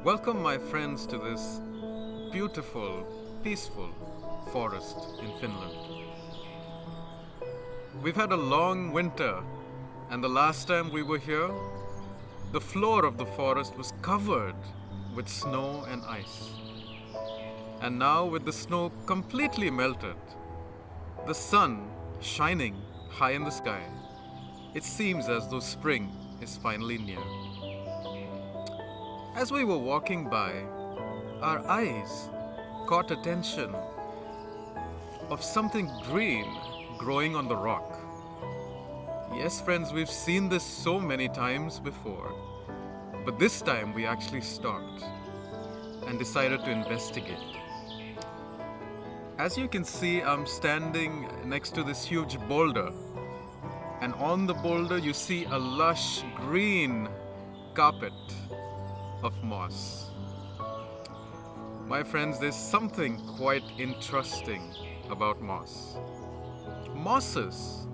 Welcome, my friends, to this beautiful, peaceful forest in Finland. We've had a long winter, and the last time we were here, the floor of the forest was covered with snow and ice. And now, with the snow completely melted, the sun shining high in the sky, it seems as though spring is finally near. As we were walking by, our eyes caught attention of something green growing on the rock. Yes, friends, we've seen this so many times before, but this time we actually stopped and decided to investigate. As you can see, I'm standing next to this huge boulder, and on the boulder you see a lush green carpet of moss. My friends, there's something quite interesting about moss. Mosses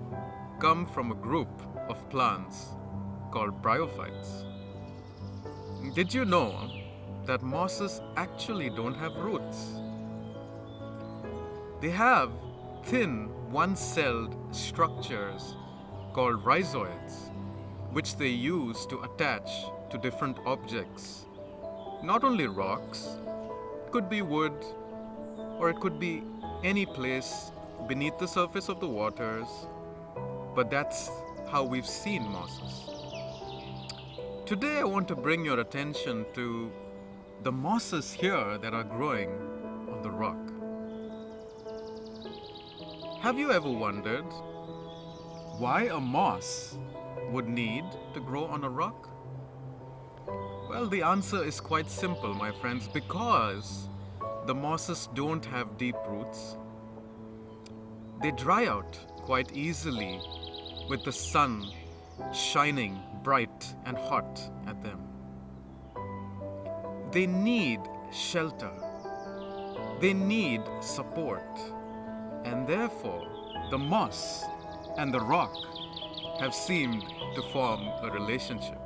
come from a group of plants called bryophytes. Did you know that mosses actually don't have roots? They have thin, one-celled structures called rhizoids, which they use to attach to different objects. Not only rocks, it could be wood, or it could be any place beneath the surface of the waters, but that's how we've seen mosses. Today I want to bring your attention to the mosses here that are growing on the rock. Have you ever wondered why a moss would need to grow on a rock? Well, the answer is quite simple, my friends, because the mosses don't have deep roots. They dry out quite easily with the sun shining bright and hot at them. They need shelter. They need support. And therefore, the moss and the rock have seemed to form a relationship.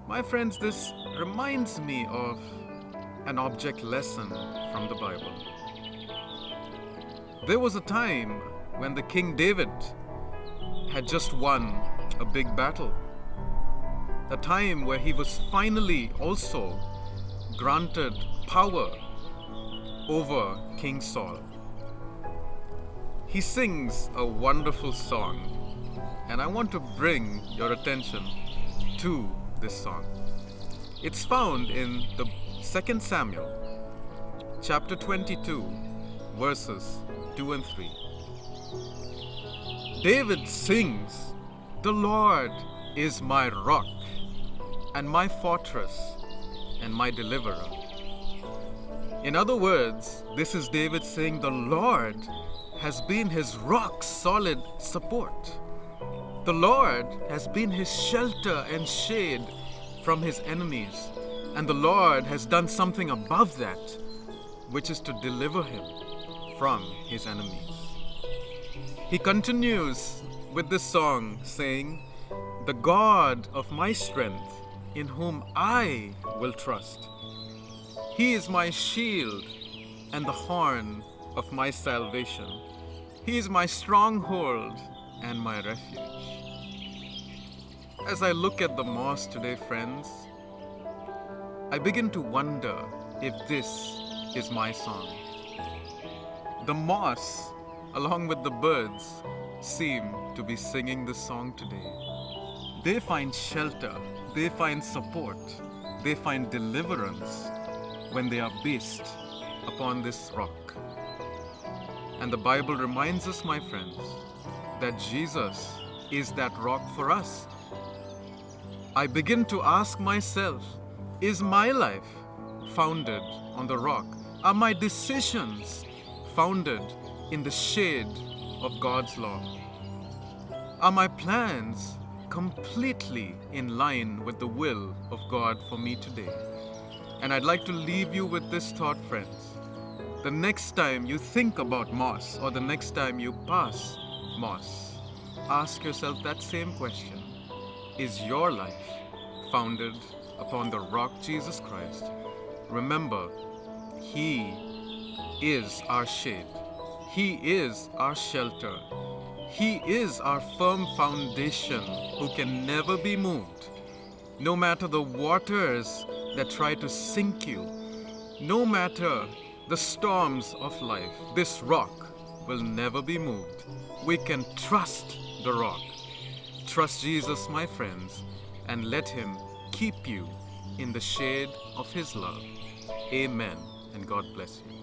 My friends, this reminds me of an object lesson from the Bible. There was a time when the King David had just won a big battle. A time where he was finally also granted power over King Saul. He sings a wonderful song, and I want to bring your attention to this song. It's found in the 2 Samuel, chapter 22, verses 2 and 3. David sings, "The Lord is my rock and my fortress and my deliverer." In other words, this is David saying the Lord has been his rock-solid support. The Lord has been his shelter and shade from his enemies, and the Lord has done something above that, which is to deliver him from his enemies. He continues with this song saying, "The God of my strength, in whom I will trust. He is my shield and the horn of my salvation. He is my stronghold and my refuge." As I look at the moss today, friends, I begin to wonder if this is my song. The moss, along with the birds, seem to be singing this song today. They find shelter, they find support, they find deliverance when they are based upon this rock. And the Bible reminds us, my friends, that Jesus is that rock for us. I begin to ask myself, is my life founded on the rock? Are my decisions founded in the shade of God's law? Are my plans completely in line with the will of God for me today? And I'd like to leave you with this thought, friends. The next time you think about moss, or the next time you pass moss, ask yourself that same question. Is your life founded upon the rock Jesus Christ. Remember, He is our shade. He is our shelter. He is our firm foundation who can never be moved. No matter the waters that try to sink you, no matter the storms of life, this rock will never be moved. We can trust the rock. Trust Jesus, my friends, and let Him keep you in the shade of His love. Amen, and God bless you.